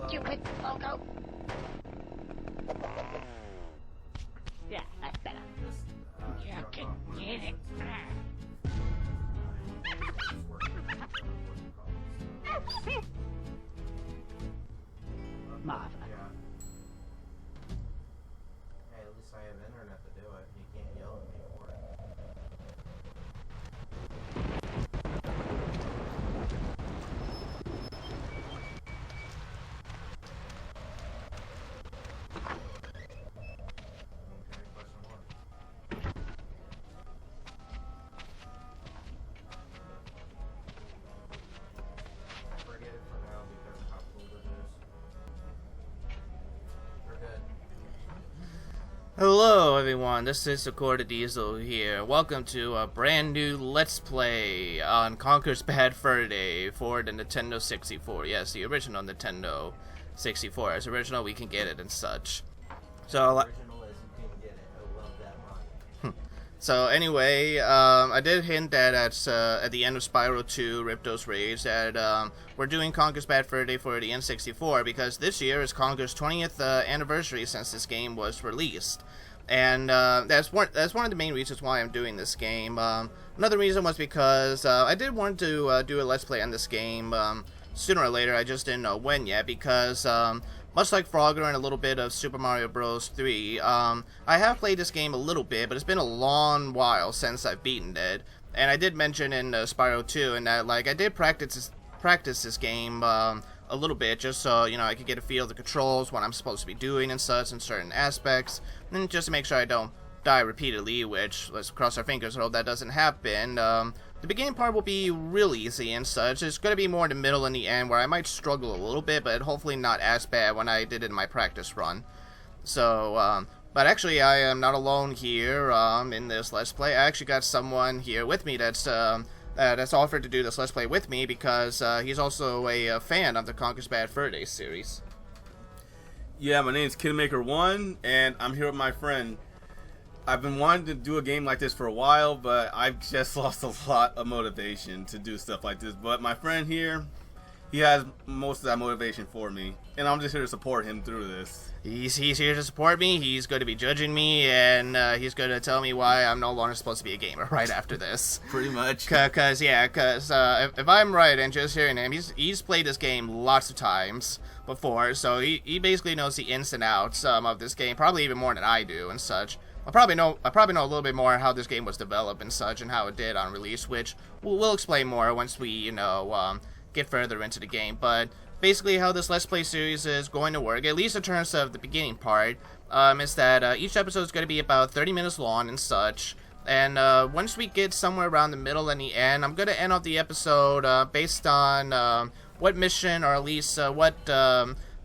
Stupid logo. Yeah, that's better. You can get it. Marvelous. Hey, at least I have internet to do it. You can't yell at me for it. Okay, question one. Forget it for now because of how cool it is. We're good. Hello everyone, this is Zecoa Diesel here. Welcome to a brand new Let's Play on Conker's Bad Fur Day for the Nintendo 64. Yes, the original Nintendo 64. As original, we can get it and such. So, Original as you can get it. I love that line. So anyway, I did hint that at the end of Spyro 2, Ripto's Rage, that we're doing Conker's Bad Fur Day for the N64 because this year is Conker's 20th anniversary since this game was released. And that's one of the main reasons why I'm doing this game. Another reason was because I did want to do a Let's Play on this game sooner or later. I just didn't know when yet because much like Frogger and a little bit of Super Mario Bros. 3, I have played this game a little bit, but it's been a long while since I've beaten it. And I did mention in Spyro 2 and that like I did practice this game a little bit just so I could get a feel of the controls, what I'm supposed to be doing and such in certain aspects, and just to make sure I don't die repeatedly, which let's cross our fingers and hope that doesn't happen. The beginning part will be real easy and such. It's going to be more in the middle and the end where I might struggle a little bit, but hopefully not as bad when I did it in my practice run. So, but actually I am not alone here in this Let's Play. I actually got someone here with me that's offered to do this Let's Play with me because he's also a fan of the Conker's Bad Fur Day series. Yeah, my name's kinmaker1, and I'm here with my friend. I've been wanting to do a game like this for a while, but I've just lost a lot of motivation to do stuff like this. But my friend here, he has most of that motivation for me, and I'm just here to support him through this. He's here to support me, he's going to be judging me, and he's going to tell me why I'm no longer supposed to be a gamer right after this. Pretty much. Because if I'm right and just hearing him, he's played this game lots of times before, so he basically knows the ins and outs of this game, probably even more than I do and such. I probably know a little bit more how this game was developed and such and how it did on release, which we'll explain more once we, get further into the game. But basically how this Let's Play series is going to work, at least in terms of the beginning part, is that each episode is going to be about 30 minutes long and such. And once we get somewhere around the middle and the end, I'm going to end off the episode based on what mission or at least what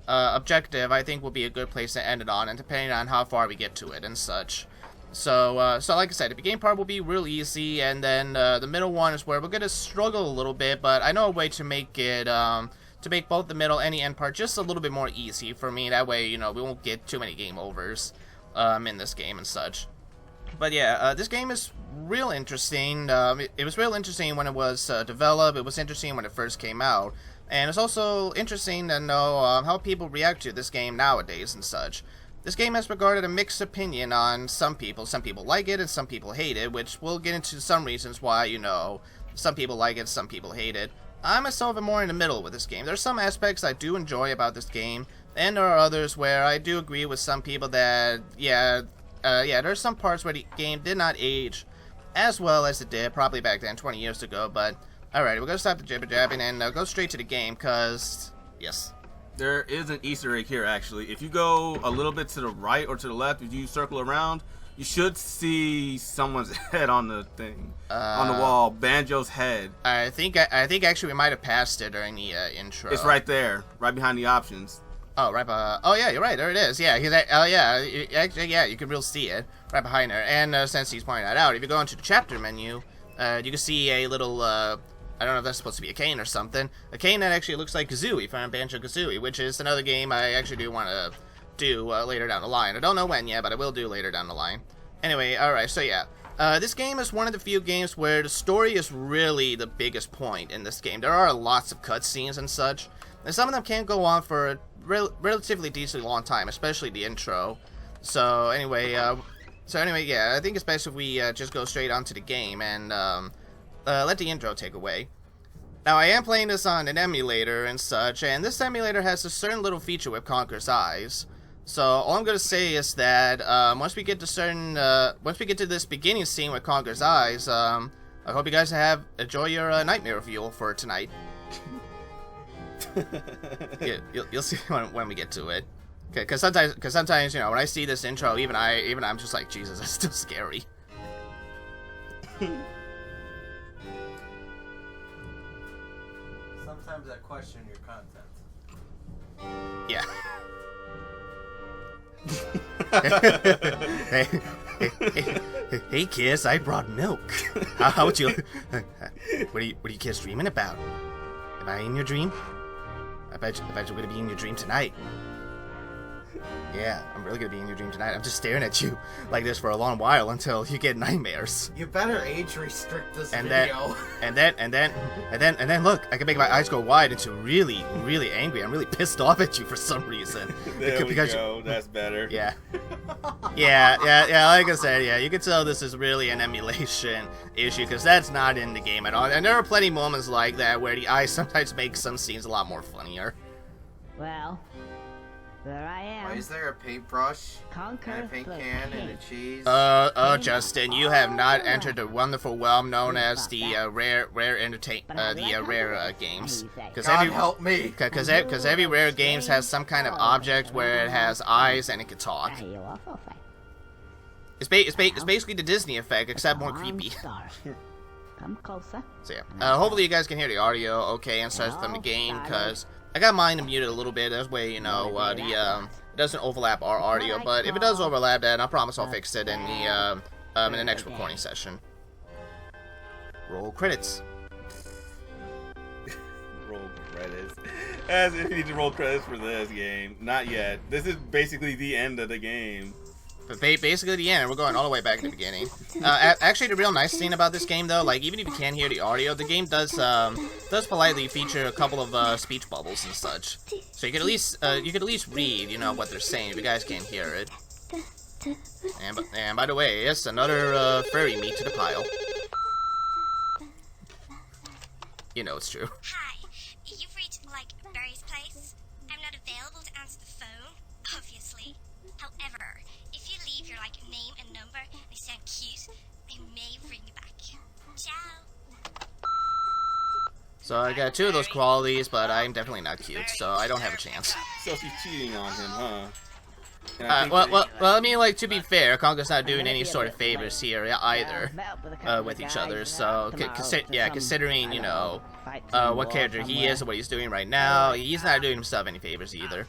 objective I think will be a good place to end it on, and depending on how far we get to it and such. So like I said, the beginning part will be real easy, and then the middle one is where we're gonna struggle a little bit, but I know a way to make it, to make both the middle and the end part just a little bit more easy for me. That way, we won't get too many game overs, in this game and such. But yeah, this game is real interesting. It was real interesting when it was developed. It was interesting when it first came out, and it's also interesting to know how people react to this game nowadays and such. This game has regarded a mixed opinion on some people. Some people like it and some people hate it, which we'll get into some reasons why, some people like it, some people hate it. I myself am more in the middle with this game. There's some aspects I do enjoy about this game, and there are others where I do agree with some people that, there's some parts where the game did not age as well as it did probably back then, 20 years ago, but alright, we're going to stop the jibber-jabbing and go straight to the game, because, yes. There is an Easter egg here, actually. If you go a little bit to the right or to the left, if you circle around, you should see someone's head on the thing, on the wall. Banjo's head. I think actually we might have passed it during the intro. It's right there, right behind the options. Oh, right behind. Oh yeah, you're right. There it is. Yeah, actually, yeah, you can really see it right behind her. And since he's pointing that out, if you go into the chapter menu, you can see a little. I don't know if that's supposed to be a cane or something. A cane that actually looks like Kazooie from Banjo-Kazooie, which is another game I actually do want to do later down the line. I don't know when yet, but I will do later down the line. Anyway, alright, so yeah. This game is one of the few games where the story is really the biggest point in this game. There are lots of cutscenes and such, and some of them can go on for a relatively decently long time, especially the intro. So anyway, yeah, I think it's best if we just go straight onto the game and let the intro take away. Now, I am playing this on an emulator and such, and this emulator has a certain little feature with Conker's eyes. So all I'm gonna say is that once we get to this beginning scene with Conker's eyes, I hope you guys enjoy your nightmare fuel for tonight. Yeah, you'll see when we get to it. Because sometimes, you know, when I see this intro, even I'm just like, Jesus, it's still scary. Sometimes I question your content. Yeah. Hey kids, I brought milk. How would you? What are you kids dreaming about? Am I in your dream? I bet you're gonna be in your dream tonight. Yeah, I'm really gonna be in your dream tonight. I'm just staring at you like this for a long while until you get nightmares. You better age restrict this And video. then look, I can make my eyes go wide into really, really angry. I'm really pissed off at you for some reason. There we go. That's better. Yeah. Yeah. Like I said, yeah, you can tell this is really an emulation issue because that's not in the game at all. And there are plenty of moments like that where the eyes sometimes make some scenes a lot more funnier. Well, there I am. Why is there a paintbrush, Conker and a paint the can, and a paint. cheese? Justin, you have not entered the wonderful realm known as the rare games. God help me! Because every rare games has some kind of object where it has eyes and it can talk. It's basically the Disney effect, except more creepy. Come closer. So yeah, hopefully you guys can hear the audio okay and such from the game, because I got mine muted a little bit. That way, you know, it doesn't overlap our audio. But if it does overlap, then I promise I'll fix it in the next recording session. Roll credits. Roll credits. As if you need to roll credits for this game. Not yet. This is basically the end of the game. But basically the end, we're going all the way back to the beginning. Actually, the real nice thing about this game, though, like, even if you can't hear the audio, the game does politely feature a couple of speech bubbles and such. So you could at least read, you know, what they're saying if you guys can't hear it. And by the way, it's another furry meat to the pile. You know it's true. Hi, you've reached, like, Barry's place. I'm not available to answer the phone, obviously. However, if you leave your, like, name and number and you sound cute, I may ring you back. Ciao. So I got 2 of those qualities, but I'm definitely not cute, so I don't have a chance. So she's cheating on him, huh? Well, I mean, like, to be fair, Conker's not doing any sort of favors here either, with each other, so, considering, you know, what character he is and what he's doing right now, he's not doing himself any favors either.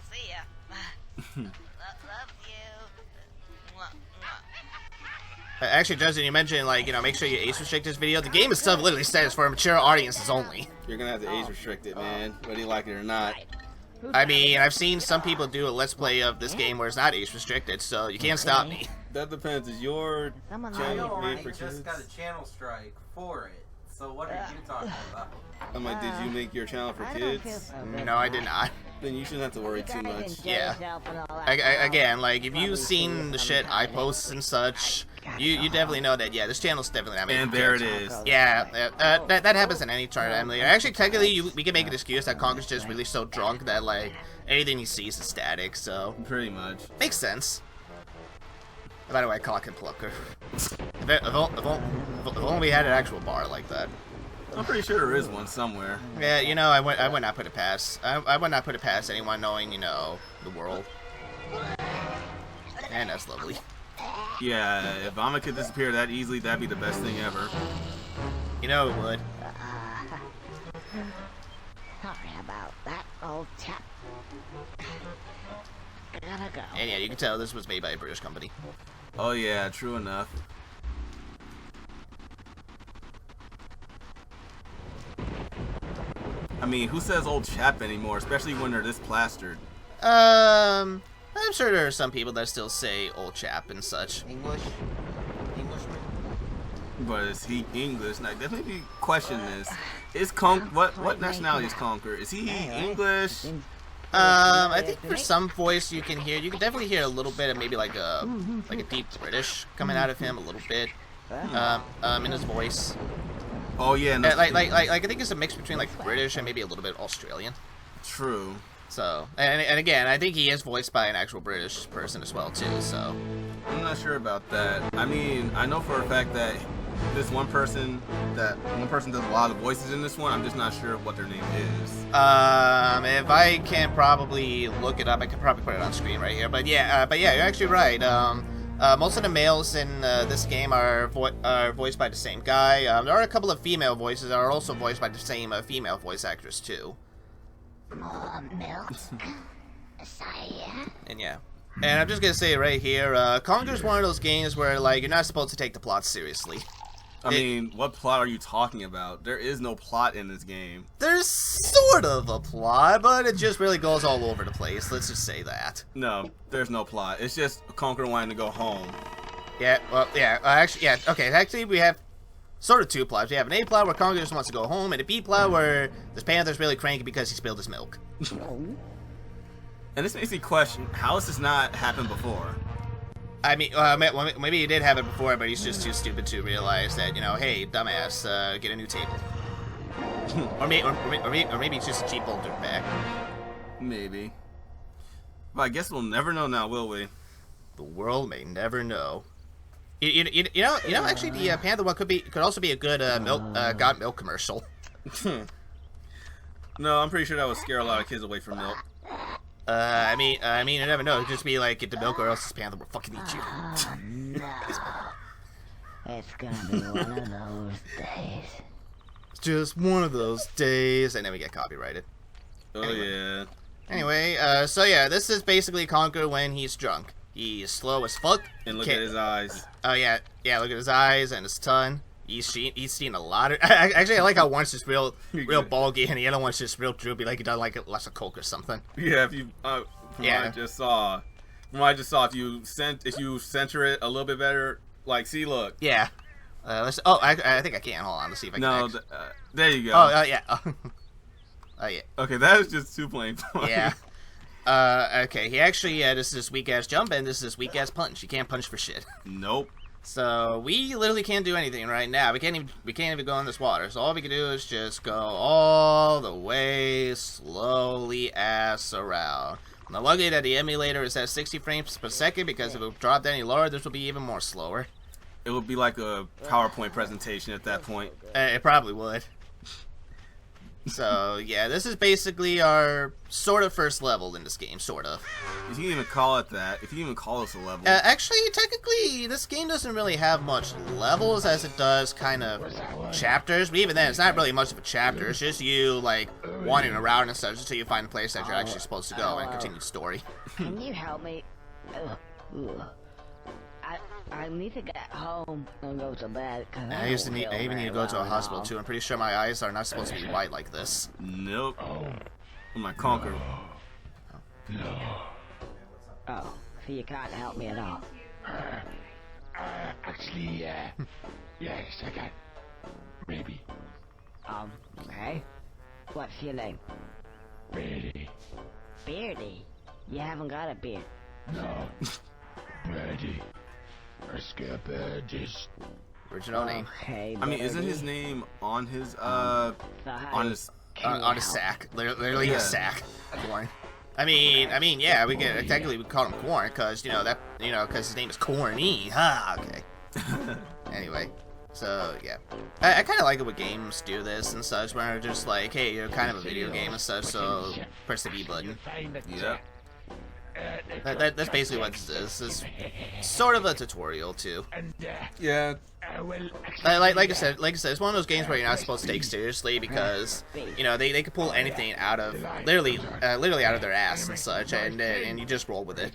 Actually, Justin, you mentioned, like, you know, make sure you age restrict this video. The game itself literally says for mature audiences only. You're gonna have to age restrict it, man, whether you like it or not. I mean, I've seen some people do a let's play of this game where it's not age restricted, so you can't stop me. That depends. Is your I channel made for just kids? got a channel strike for it. So what are you talking about? I'm like, did you make your channel for kids? No, I did not. Then you shouldn't have to worry too much. Yeah. Again, like, if you've seen the shit I post and such, you definitely know that, yeah, this channel's definitely not made And for there kids. it is. Yeah, that happens in any chart emulator. Actually, technically, we can make an excuse that Conker's just really so drunk that, like, anything he sees is static, so... Pretty much. Makes sense. By the way, cock and plucker. If only we had an actual bar like that. I'm pretty sure there is one somewhere. Yeah, you know, I would not put it past. I would not put it past anyone knowing, you know, the world. And that's lovely. Yeah, if Vomit could disappear that easily, that'd be the best thing ever. You know it would. Sorry about that, old chap. Gotta go. And yeah, you can tell this was made by a British company. Oh yeah, true enough. I mean, who says old chap anymore, especially when they're this plastered? I'm sure there are some people that still say old chap and such. Englishman? But is he English? And I definitely question this. Is what nationality is Conker? Is he English? I think for some voice you can definitely hear a little bit of maybe like a deep British coming out of him a little bit, in his voice. Oh yeah, no, like I think it's a mix between like British and maybe a little bit Australian. true. So and again, I think he is voiced by an actual British person as well too. So I'm not sure about that. I mean, I know for a fact that one person does a lot of voices in this one. I'm just not sure what their name is. if I can probably look it up, I could probably put it on screen right here. But yeah, you're actually right. Most of the males in this game are voiced by the same guy. There are a couple of female voices that are also voiced by the same female voice actress too. More milk, sire. And yeah. And I'm just gonna say right here, Conker's one of those games where like you're not supposed to take the plot seriously. I mean, what plot are you talking about? There is no plot in this game. There's sort of a plot, but it just really goes all over the place. Let's just say that. No, there's no plot. It's just Conker wanting to go home. Yeah, well, yeah, actually, yeah, okay, actually we have sort of two plots. We have an A plot where Conker just wants to go home, and a B plot where this panther's really cranky because he spilled his milk. And this makes me question, how has this not happened before? I mean, maybe he did have it before, but he's just too stupid to realize that, you know, hey, dumbass, get a new table. or maybe it's just a cheap old dirtbag. Maybe. But I guess we'll never know now, will we? The world may never know. You know, actually, the panther one could also be a good got milk commercial. No, I'm pretty sure that would scare a lot of kids away from milk. I mean, you never know. It'd just be like, get the milk or else this panther will fucking eat you. Oh, no. It's gonna be one of those days. It's just one of those days, and then we get copyrighted. Oh, Anyway. yeah. Anyway, so yeah, this is basically Conker when he's drunk. He's slow as fuck. And look at his eyes. Oh yeah, look at his eyes and his tongue. He's seen a lot of. Actually, I like how one's just real bulgy, and the other one's just real droopy, like he does like a less of coke or something. Yeah, if you what I just saw, if you center it a little bit better, like, see, look. Yeah. I think I can. Hold on, let's see if I can. No, there you go. Oh, yeah. Oh, yeah. Okay, that is just too plain. Yeah. Okay. He actually, this is his weak ass jump, and this is his weak ass punch. You can't punch for shit. Nope. So we literally can't do anything right now. We can't even go in this water. So all we can do is just go all the way slowly ass around. Now, luckily that the emulator is at 60 frames per second, because if it dropped any lower, this would be even more slower. It would be like a PowerPoint presentation at that point. It probably would. So yeah, this is basically our sort of first level in this game, sort of. If you can even call it that, if you even call this a level. Actually, technically, this game doesn't really have much levels as it does kind of chapters. But even then, it's not really much of a chapter. It's just you, like, wandering around and such until you find a place that you're actually supposed to go and continue the story. Can you help me? I need to get home and go to bed. I even need to go to a hospital too. I'm pretty sure my eyes are not supposed to be white like this. Nope. My Conker. No. Oh, so you can't help me at all? Actually, yes, I can. Maybe. Okay. What's your name? Beardy. Beardy? You haven't got a beard. No. Beardy. I scare birdies. Original name. Okay, I mean, isn't his name on his on his sack? Literally his sack. Corn. I mean, yeah, we can technically we call him Corn because because his name is Corny. Ha. Okay. Anyway, so yeah, I kind of like it when games do this and such, where they're just like, hey, you're kind of a video game and such, so press the B button. Yep. That's basically what this is. It's sort of a tutorial too. Yeah. Like I said, it's one of those games where you're not supposed to take seriously because they could pull anything out of literally out of their ass and such, and you just roll with it.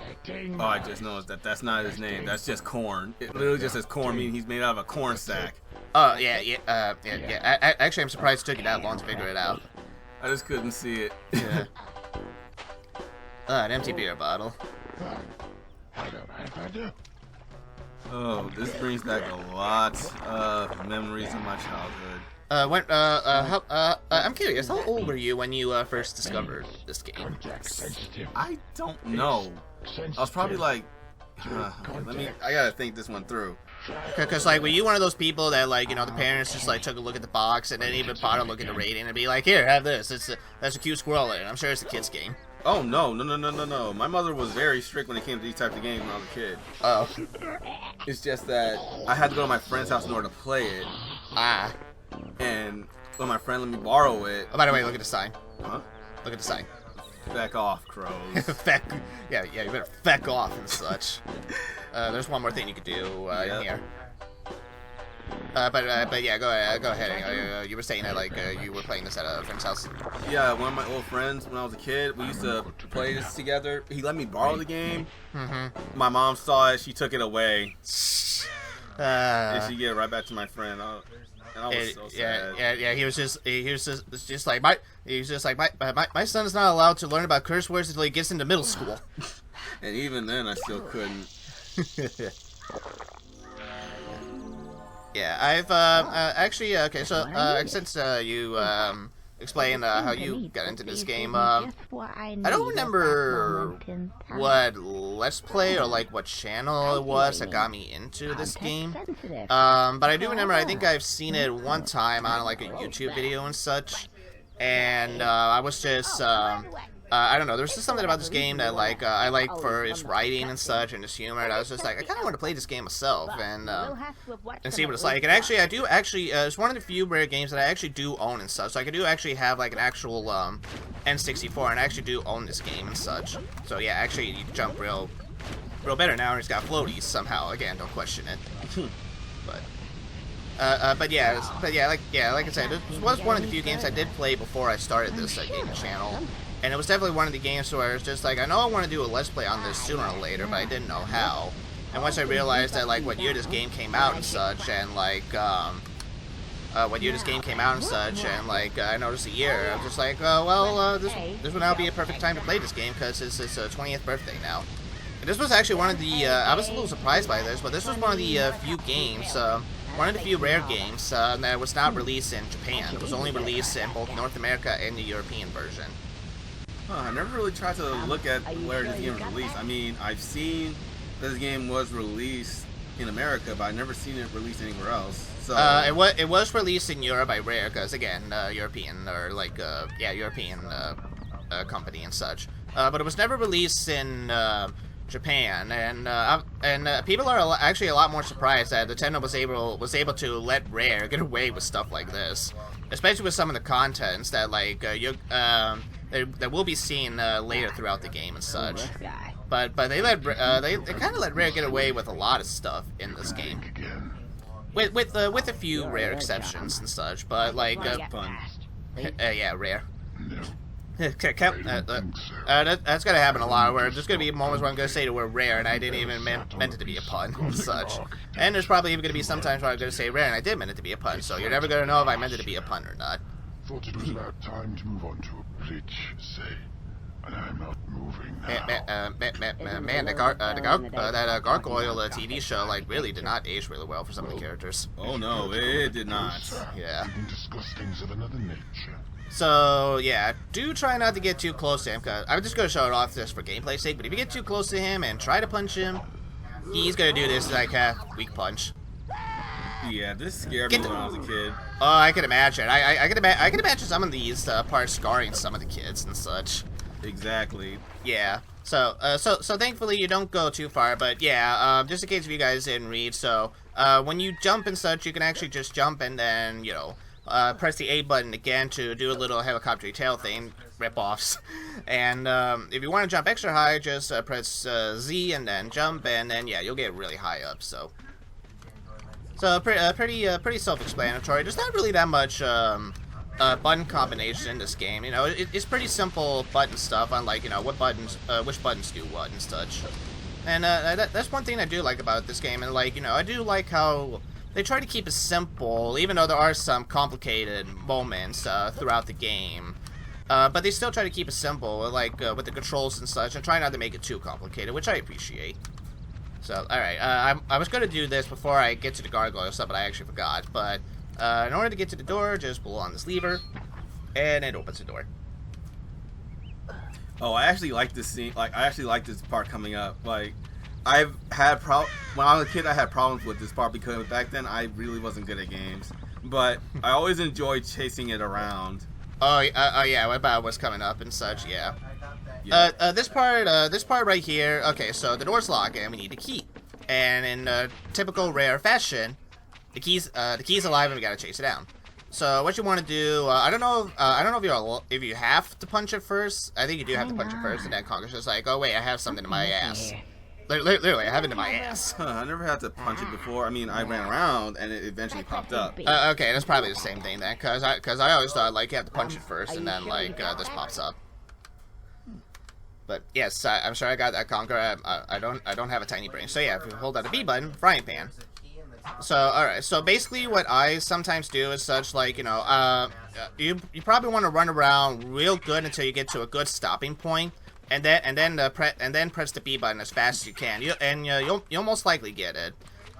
Oh, I just noticed that's not his name. That's just corn. It literally just says corn, meaning he's made out of a corn sack. Oh yeah. Actually, I'm surprised it took you that long to figure it out. I just couldn't see it. Yeah. An empty beer bottle. I don't mind if I do. Oh, this brings back a lot of memories of my childhood. I'm curious, how old were you when you first discovered this game? I don't know. I was probably like, I gotta think this one through. Because, like, were you one of those people that, like, you know, the parents just, like, took a look at the box and then even bother look at the rating and be like, here, have this. That's a cute squirrel in it. I'm sure it's a kid's game. Oh, no. My mother was very strict when it came to these types of games when I was a kid. Oh. It's just that I had to go to my friend's house in order to play it. Ah. And when my friend let me borrow it... Oh, by the way, look at the sign. Huh? Look at the sign. Back off, crows. Feck. Yeah, you better feck off and such. There's one more thing you could do in here. But yeah, go ahead. You were saying that, like, you were playing this at a friend's house. Yeah, one of my old friends when I was a kid, we used to play this together. He let me borrow the game. Mm-hmm. My mom saw it, she took it away. And she gave it right back to my friend. And I was so sad. Yeah. He was just like my son is not allowed to learn about curse words until he gets into middle school. And even then, I still couldn't. Yeah, I've actually okay. So since you explained how you got into this game, I don't remember what Let's Play or like what channel it was that got me into this game. But I do remember, I think I've seen it one time on like a YouTube video and such, and I was just I don't know, there's just something about this game that like I like for its writing and such and its humor, and I was just like, I kind of want to play this game myself and see what it's like. And actually, I do it's one of the few rare games that I actually do own and such. So I do actually have like an actual N64, and I actually do own this game and such. So yeah, actually you can jump real better now, and it's got floaties somehow. Again, don't question it. But yeah, like I said, this was one of the few games I did play before I started this gaming channel. And it was definitely one of the games where it's just like, I know I want to do a Let's Play on this sooner or later, but I didn't know how. And once I realized that, like, what year this game came out and such, and, like, what year this game came out and such, and, like, I noticed the year, I was just like, this would now be a perfect time to play this game, because it's its 20th birthday now. And this was actually one of the, I was a little surprised by this, but this was one of the few games, one of the few rare games that was not released in Japan. It was only released in both North America and the European version. I never really tried to look at where this game was released. I mean, I've seen this game was released in America, but I've never seen it released anywhere else. So it was released in Europe by Rare, because again, European or like European company and such. But it was never released in Japan, and people are actually a lot more surprised that Nintendo was able to let Rare get away with stuff like this, especially with some of the contents that like that will be seen later throughout the game and such. But they kind of let Rare get away with a lot of stuff in this game, with a few rare exceptions and such. But like yeah, Rare. That's gonna happen a lot. Where there's gonna be moments where I'm gonna say the word rare and I didn't even meant it to be a pun and such. And there's probably even gonna be sometimes where I'm gonna say rare and I did meant it to be a pun. So you're never gonna know if I meant it to be a pun or not. Thought it was about time to move on to a bridge, say. And I'm not moving now. Man, that Gargoyle TV show like really did not age really well for some of the characters. Oh no, it did not. Yeah. We can discuss things of another nature. So yeah, do try not to get too close to him, cause I'm just gonna show it off just for gameplay's sake. But if you get too close to him and try to punch him, he's gonna do this like weak punch. Yeah, this scared me when I was a kid. Oh, I can imagine. I can imagine some of these parts scarring some of the kids and such. Exactly. Yeah. So thankfully you don't go too far, but yeah, just in case if you guys didn't read, so when you jump and such, you can actually just jump and then press the A button again to do a little helicopter tail thing, rip-offs. And if you want to jump extra high, just press Z and then jump, and then yeah, you'll get really high up. So pretty self-explanatory. There's not really that much button combination in this game. It's pretty simple button stuff, unlike what buttons, which buttons do what and such. And that's one thing I do like about this game. And like I do like how they try to keep it simple, even though there are some complicated moments throughout the game. But they still try to keep it simple, like with the controls and such, and try not to make it too complicated, which I appreciate. So, alright, I was going to do this before I get to the gargoyle stuff, but I actually forgot. But in order to get to the door, just pull on this lever, and it opens the door. Oh, I actually like this scene. Like, I actually like this part coming up. Like, I've had when I was a kid, I had problems with this part because back then I really wasn't good at games. But I always enjoyed chasing it around. Oh yeah, what about what's coming up and such? Yeah. Yeah. This part right here. Okay, so the door's locked and we need a key. And in typical rare fashion, the key's alive and we gotta chase it down. So what you want to do? I don't know if you have to punch it first. I think you do have to punch it first, and then Conker's just like, oh wait, I have something in my ass. Literally, I have it in my ass. Huh, I never had to punch it before. I mean, I ran around and it eventually popped up. Okay, that's probably the same thing then, cause I always thought like you have to punch it first, and then like this pops up. But yes, I'm sure I got that, Conker. I don't have a tiny brain. So yeah, if you hold down the B button, frying pan. So alright, so basically what I sometimes do is such like, you know, you probably want to run around real good until you get to a good stopping point, and then press the B button as fast as you can. You'll most likely get it.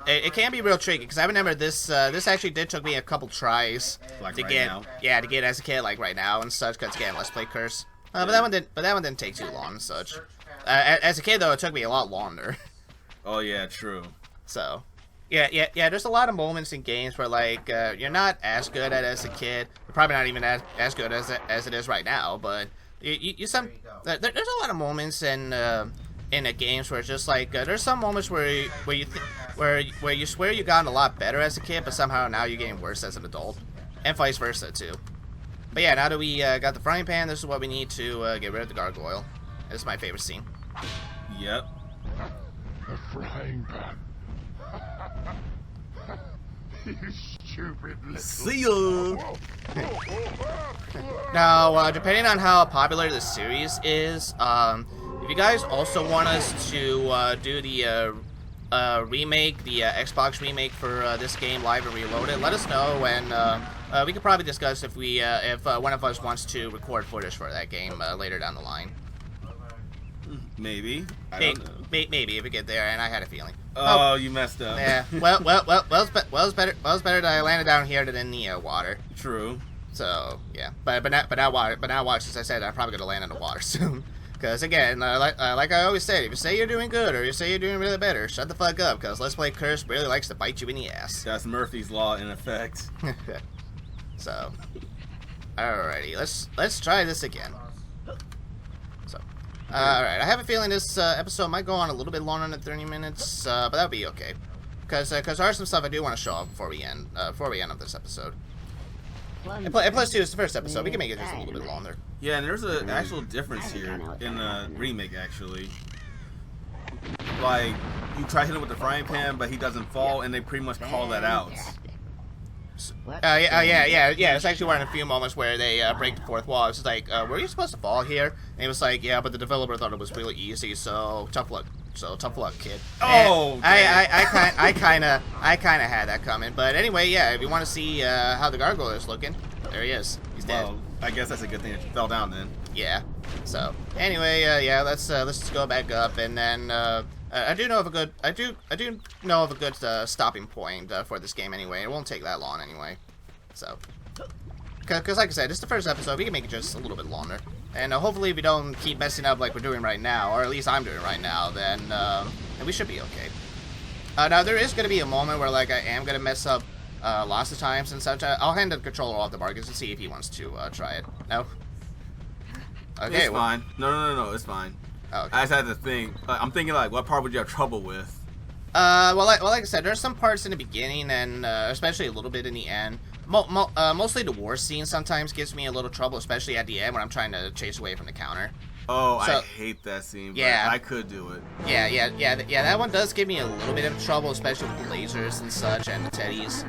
It can be real tricky because I remember this actually took me a couple tries Like to right get now? to get as a kid, like right now and such, because again, let's play Curse. But that one didn't take too long and such. As a kid though, it took me a lot longer. Oh yeah, true. So, yeah. There's a lot of moments in games where like you're not as good at it as a kid. You're probably not even as good as it is right now. But there's a lot of moments in the games where it's just like there's some moments where you swear you gotten a lot better as a kid, but somehow now you're getting worse as an adult, and vice versa too. But yeah, now that we got the frying pan, this is what we need to get rid of the gargoyle. This is my favorite scene. Yep. The frying pan. You stupid little... See ya! Now, depending on how popular the series is, if you guys also want us to do the remake, the Xbox remake for this game, Live and Reloaded, let us know, and we could probably discuss if one of us wants to record footage for that game later down the line. Maybe. I don't know. Maybe if we get there, and I had a feeling. Oh, you messed up. Yeah. Well, it's better that I landed down here than in the water. True. So yeah, but now watch. As I said, I'm probably gonna land in the water soon. Because again, like I always say, if you say you're doing good or you say you're doing really better, shut the fuck up. Because Let's Play Curse really likes to bite you in the ass. That's Murphy's Law in effect. So, alrighty, let's try this again. So, alright, I have a feeling this episode might go on a little bit longer than 30 minutes, but that'll be okay. Because there's some stuff I do want to show off before we end of this episode. And plus, too, it's the first episode. We can make it just a little bit longer. Yeah, and there's an actual difference here in the remake, actually. Like, you try hitting him with the frying pan, but he doesn't fall, and they pretty much call that out. Yeah. It's actually one of the few moments where they break the fourth wall. It's like, were you supposed to fall here? And it was like, yeah, but the developer thought it was really easy, so tough luck. So tough luck, kid. Oh, I kind of had that coming. But anyway, yeah, if you want to see how the gargoyle is looking, there he is. He's dead. Well, I guess that's a good thing that you fell down then. Yeah. So anyway, yeah, let's just go back up, and then I do know of a good stopping point for this game anyway. It won't take that long anyway. So, because like I said, it's the first episode. We can make it just a little bit longer. And hopefully if we don't keep messing up like we're doing right now, or at least I'm doing right now, then we should be okay. Now, there is going to be a moment where like I am going to mess up lots of times and such. I'll hand the controller off to Marcus and see if he wants to try it. No? Okay, It's fine. No, it's fine. Oh, okay. I just had to think. I'm thinking like, what part would you have trouble with? Well, like I said, there's some parts in the beginning and especially a little bit in the end. Mostly the war scene sometimes gives me a little trouble, especially at the end when I'm trying to chase away from the counter. Oh, So- I hate that scene. But Yeah. I could do it. Yeah, that one does give me a little bit of trouble, especially with the lasers and such and the teddies.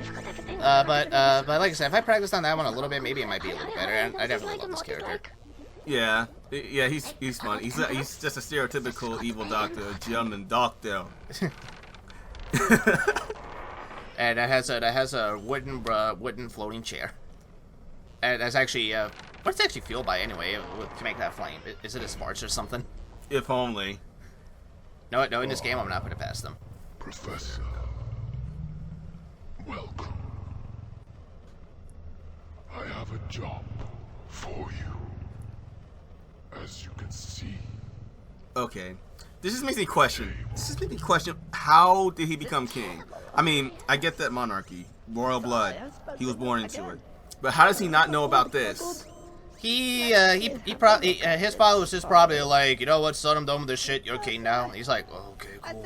But like I said, if I practiced on that one a little bit, maybe it might be a little better. And I definitely love this character. Yeah, he's fun. He's just a stereotypical evil doctor, German doctor. And that has a wooden floating chair. And that's actually what's it actually fueled by anyway to make that flame? Is it a sparks or something? If only. No, in this game, I'm not putting it past them. Professor, welcome. I have a job for you. As you can see. Okay. This just makes me question. How did he become king? I mean, I get that monarchy, royal blood. He was born into it. But how does he not know about this? He probably, his father was just probably like, you know what, son, I'm done with this shit, you're king now. He's like, oh, okay, cool.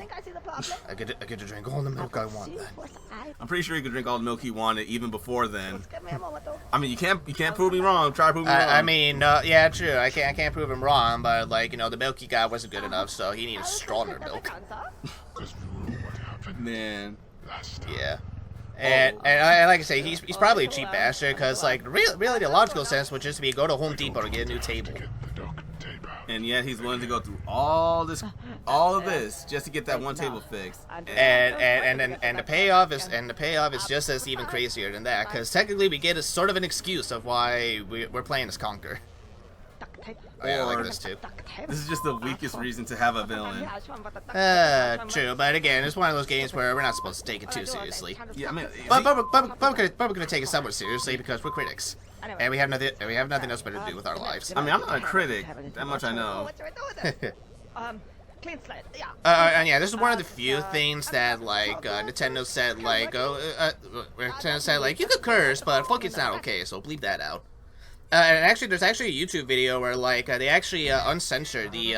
I get to drink all the milk I want then. I'm pretty sure he could drink all the milk he wanted even before then. I mean, you can't prove me wrong. Try to prove me wrong. I mean, yeah, true. I can't prove him wrong, but like, you know, the milk he got wasn't good enough, so he needed stronger milk. Man. Yeah. And like I say, he's probably a cheap bastard, because, like, really the logical sense would just be go to Home Depot to get a new table. And yet he's willing to go through all of this just to get that one table fixed. And the payoff is just as even crazier than that, because technically we get a sort of an excuse of why we're playing as Conker. Oh, yeah, I like this too. This is just the weakest reason to have a villain. True, but again, it's one of those games where we're not supposed to take it too seriously. Yeah, I mean, but we're gonna take it somewhat seriously because we're critics, and we have nothing else better to do with our lives. I mean, I'm not a critic. That much I know. And yeah, this is one of the few things that like Nintendo said like, you could curse, but fuck, it's not okay, so bleep that out. And actually, there's actually a YouTube video where like they actually uncensor the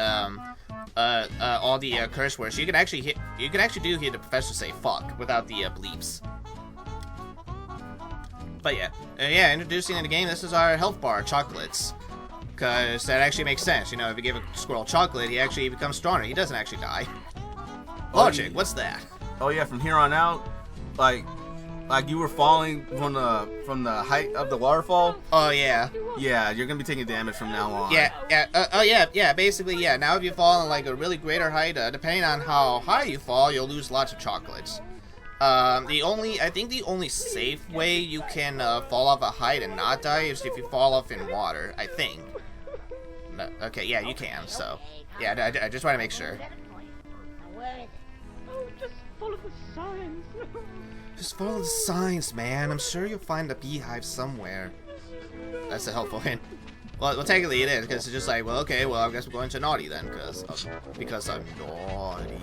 all the curse words. You can actually hear the professor say fuck without the bleeps. But yeah, introducing in the game, this is our health bar chocolates, because that actually makes sense. You know, if you give a squirrel chocolate, he actually becomes stronger. He doesn't actually die. Logic, what's that? Oh yeah, from here on out, like you were falling from the height of the waterfall. Oh yeah. Yeah, you're gonna be taking damage from now on. Yeah. Basically, yeah. Now if you fall on like a really greater height, depending on how high you fall, you'll lose lots of chocolates. I think the only safe way you can fall off a height and not die is if you fall off in water. I think. No, okay, yeah, you can. So, yeah, I just want to make sure. Just follow the signs. Just follow the signs, man. I'm sure you'll find a beehive somewhere. That's a helpful hint. Well, technically it is, because it's just like, well, okay, well, I guess we're going to naughty then, because I'm naughty.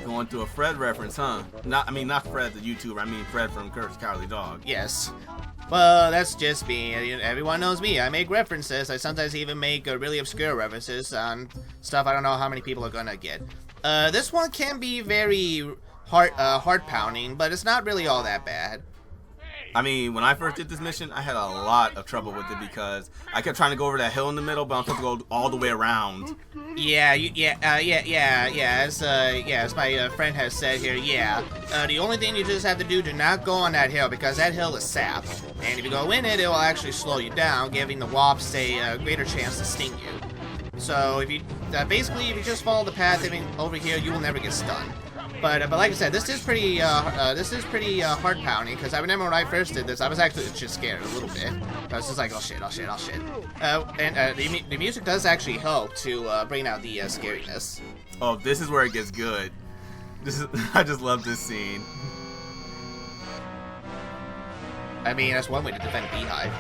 Going to a Fred reference, huh? Not Fred the YouTuber. I mean Fred from Courage the Cowardly Dog. Yes. Well, that's just me. Everyone knows me. I make references. I sometimes even make really obscure references on stuff I don't know how many people are gonna get. This one can be very heart pounding, but it's not really all that bad. I mean, when I first did this mission, I had a lot of trouble with it because I kept trying to go over that hill in the middle, but I'm supposed to go all the way around. As my friend has said here, the only thing you just have to do not go on that hill, because that hill is sap, and if you go in it will actually slow you down, giving the wasps a greater chance to sting you. So if you basically if you just follow the path over here, you will never get stunned. But like I said, this is pretty heart pounding, because I remember when I first did this, I was actually just scared a little bit. I was just like, oh shit. The music does actually help to bring out the scariness. Oh, this is where it gets good. I just love this scene. I mean, that's one way to defend a beehive.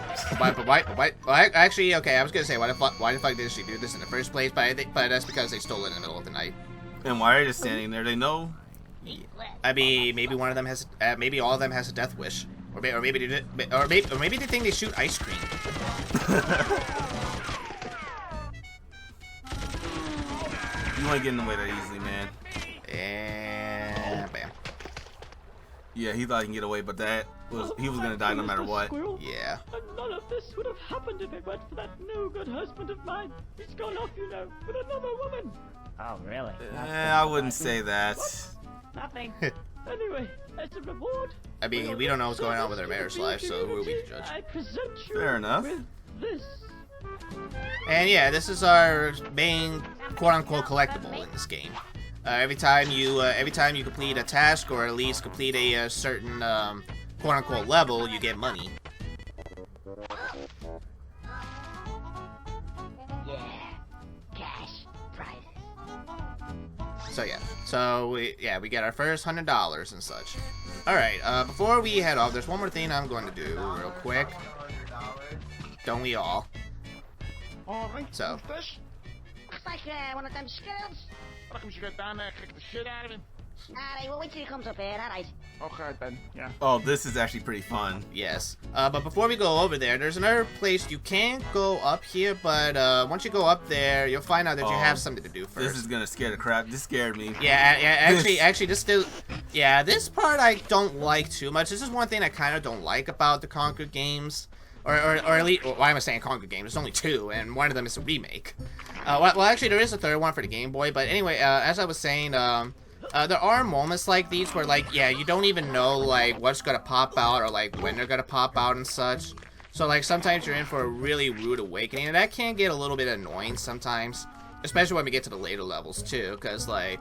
Why? Actually, okay, I was gonna say why the fuck did she do this in the first place? But that's because they stole it in the middle of the night. And why are they just standing there? They know. I mean, maybe one of them has, maybe all of them has a death wish, or maybe they think they shoot ice cream. You want to get in the way that easily, man. And bam. Yeah, he thought he can get away, but he was gonna die no matter what. Yeah. And none of this would have happened if it weren't for that no-good husband of mine. He's gone off, you know, with another woman. Oh, really? I wouldn't say that. Nothing. Anyway, as a reward, I mean, we don't know what's going on with her marriage life, so who are we to judge? I present you Fair enough. with this. And yeah, this is our main quote-unquote collectible in this game. Every time you complete a task, or at least complete a certain quote-unquote level, you get money. Yeah, cash prizes. So yeah, we get our first $100 and such. All right, before we head off, there's one more thing I'm going to do real quick. Don't we all? So. Looks like one of them skills. Reckon you get down there, kick the shit out of him. Alright, well, wait till he comes up here, alright. Okay, then, yeah. Oh, this is actually pretty fun. Yes. But before we go over there, there's another place you can't go up here, but once you go up there, you'll find out that you have something to do first. This is gonna scare the crap. This scared me. Actually, this still, this part I don't like too much. This is one thing I kind of don't like about the Conker games, or at least, why am I saying Conker games? There's only two, and one of them is a remake. Well, actually, there is a third one for the Game Boy, but anyway, as I was saying, there are moments like these where, like, you don't even know, like, what's gonna pop out or, like, when they're gonna pop out and such. So, like, sometimes you're in for a really rude awakening, and that can get a little bit annoying sometimes. Especially when we get to the later levels, too, because there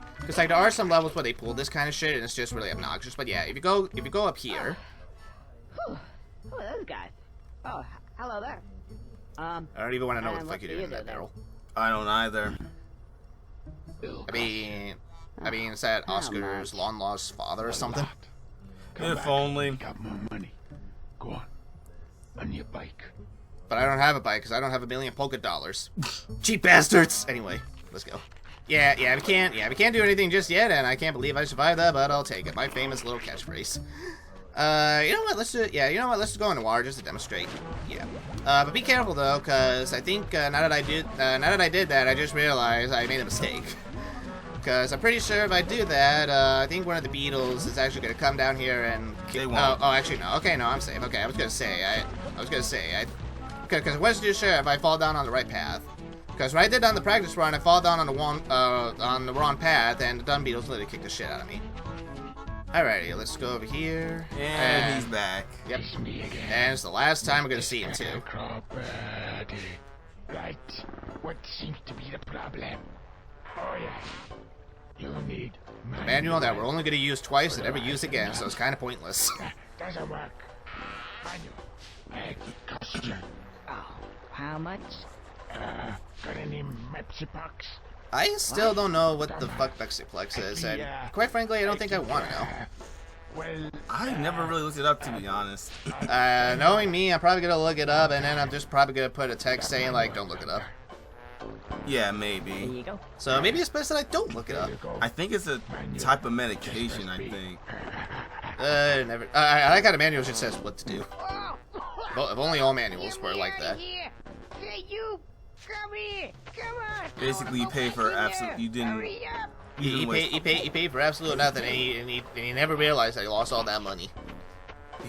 are some levels where they pull this kind of shit, and it's just really obnoxious. But yeah, if you go up here... Whew. Who are those guys? Oh, hello there. I don't even want to know what the fuck you're doing in that barrel. I don't either. I mean, is that Oscar's long-lost father or something? If only. Got more money. Go on your bike. But I don't have a bike because I don't have $1 million polka dollars. Cheap bastards! Anyway, let's go. Yeah, we can't do anything just yet, and I can't believe I survived that, but I'll take it. My famous little catchphrase. You know what, let's do it. Yeah, you know what, let's go in the water just to demonstrate. Yeah. But be careful though, because I think now that I did that, I just realized I made a mistake. Because I'm pretty sure if I do that, I think one of the beetles is actually going to come down here and... They won't. Oh, actually, no. Okay, no, I'm safe. Okay, I was going to say, because I wasn't too sure if I fall down on the right path. Because when I did on the practice run, I fall down on the wrong path, and the dumb beetles literally kicked the shit out of me. Alrighty, let's go over here. And he's back. Yep. And it's the last time we're going to see him, too. Right. What seems to be the problem? Oh, yes. You need a manual that we're only going to use twice and never use again, so it's kind of pointless. Doesn't work. Manual. Cost you. Oh, how much? Got any Mepsipox? I still don't know what the fuck Mexiplex is, and quite frankly, I don't think I want to know. Well, I never really looked it up, to be honest. Knowing me, I'm probably going to look it up, and then I'm just probably going to put a text saying, like, don't look it up. Yeah, There maybe. you go. So maybe it's best that I don't look it up. I think it's a type of medication, I think. Never. I like how the manual just says what to do. If only all manuals were like that. Hey, you! Come here! Come on! Basically, you pay for absolute. You didn't. Hurry up! He paid for absolute nothing, and he never realized that he lost all that money.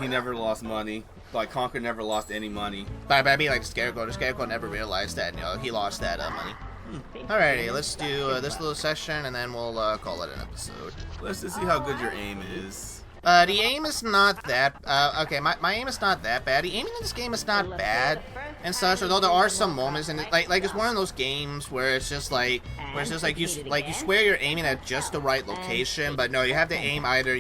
He never lost money. Like Conker never lost any money. But I mean, like Scarecrow. The Scarecrow never realized that he lost that money. Alrighty, let's do this little session, and then we'll call it an episode. Let's just see how good your aim is. The aim is not that. Okay, my aim is not that bad. The aiming in this game is not bad and such. Although there are some moments, and like it's one of those games where it's just like you swear you're aiming at just the right location, but no, you have to aim either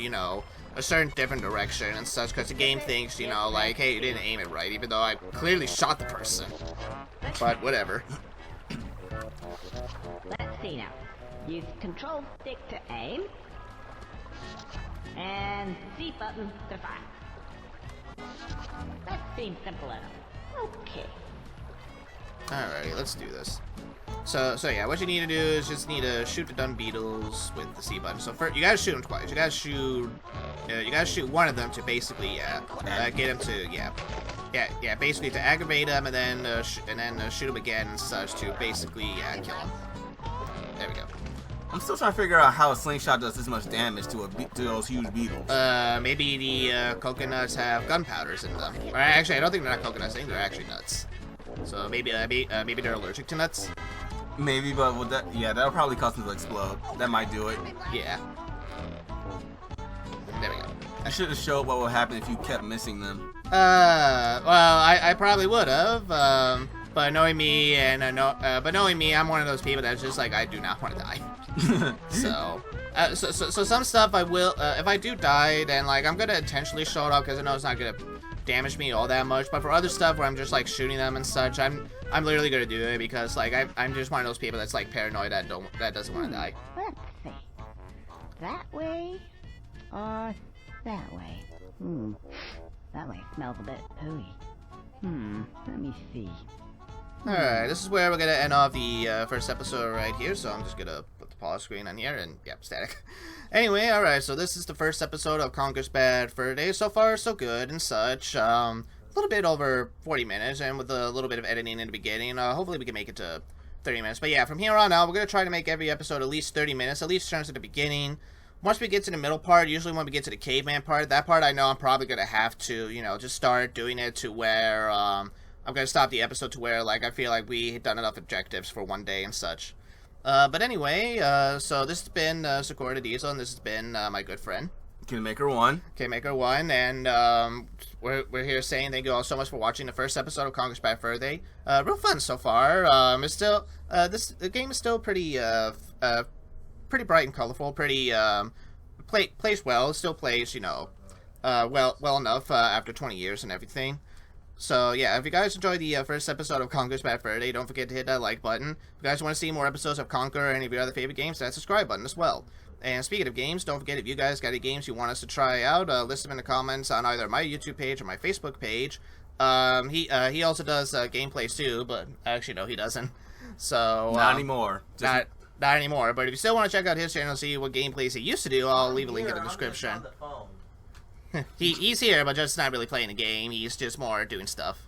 a certain different direction and such, because the game thinks like, hey, you didn't aim it right, even though I clearly shot the person. But whatever. Let's see now. Use control stick to aim. And Z button to fire. That seems simple enough. Okay. Alrighty, let's do this. So yeah, what you need to do is just need to shoot the dumb beetles with the C button. So first, you gotta shoot them twice. You gotta shoot one of them to basically get them to basically to aggravate them, and then shoot them again and such to basically kill them. There we go. I'm still trying to figure out how a slingshot does this much damage to those huge beetles. Maybe the coconuts have gunpowders in them. Or actually, I don't think they're not coconuts. I think they're actually nuts. So maybe they're allergic to nuts. Maybe, but with that, that'll probably cause them to explode. That might do it. Yeah. There we go. I should have showed what would happen if you kept missing them. Well, I probably would have. But knowing me, I'm one of those people that's just like, I do not want to die. So some stuff I will. If I do die, then like I'm gonna intentionally show it up because I know it's not gonna damage me all that much. But for other stuff where I'm just like shooting them and such, I'm literally gonna do it because like I'm just one of those people that's like paranoid that doesn't want to die. Let's see. that way? Or that way? That way smells a bit pooey. Let me see. Alright, this is where we're gonna end off the first episode right here, so I'm just gonna put the pause screen on here, and yep, static. Anyway, alright, so this is the first episode of Conker's Bad Fur Day. So far, so good and such. A little bit over 40 minutes, and with a little bit of editing in the beginning, hopefully we can make it to 30 minutes. But yeah, from here on out, we're gonna try to make every episode at least 30 minutes, at least in terms of the beginning. Once we get to the middle part, usually when we get to the caveman part, that part I know I'm probably gonna have to, you know, just start doing it to where, I'm gonna stop the episode to where, like, I feel like we've done enough objectives for one day and such. But anyway, so this has been Zecoa the Diesel, and this has been my good friend kinmaker1. kinmaker1, and we're here saying thank you all so much for watching the first episode of Conker's Bad Fur Day. Real fun so far. It's still the game is still pretty pretty bright and colorful. Pretty plays well. It still plays, you know, well enough after 20 years and everything. So, yeah, if you guys enjoyed the first episode of Conker's Bad Fur Day, don't forget to hit that like button. If you guys want to see more episodes of Conker or any of your other favorite games, that subscribe button as well. And speaking of games, don't forget if you guys got any games you want us to try out, list them in the comments on either my YouTube page or my Facebook page. He also does gameplays too, but actually, no, he doesn't. So Not anymore. Not anymore. But if you still want to check out his channel and see what gameplays he used to do, I'll leave a link in the description. He's here, but just not really playing a game. He's just more doing stuff.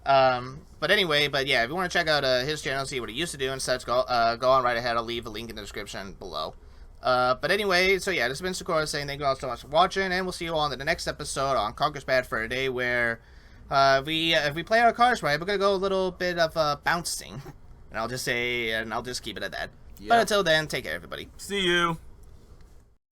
But anyway, yeah, if you want to check out his channel, see what he used to do and such, go on right ahead. I'll leave a link in the description below. But anyway, so yeah, this has been Zecoa saying thank you all so much for watching, and we'll see you all in the next episode on Conker's Bad Fur Day, where if we play our cards right, we're gonna go a little bit of bouncing, and I'll just keep it at that. Yep. But until then, take care, everybody. See you.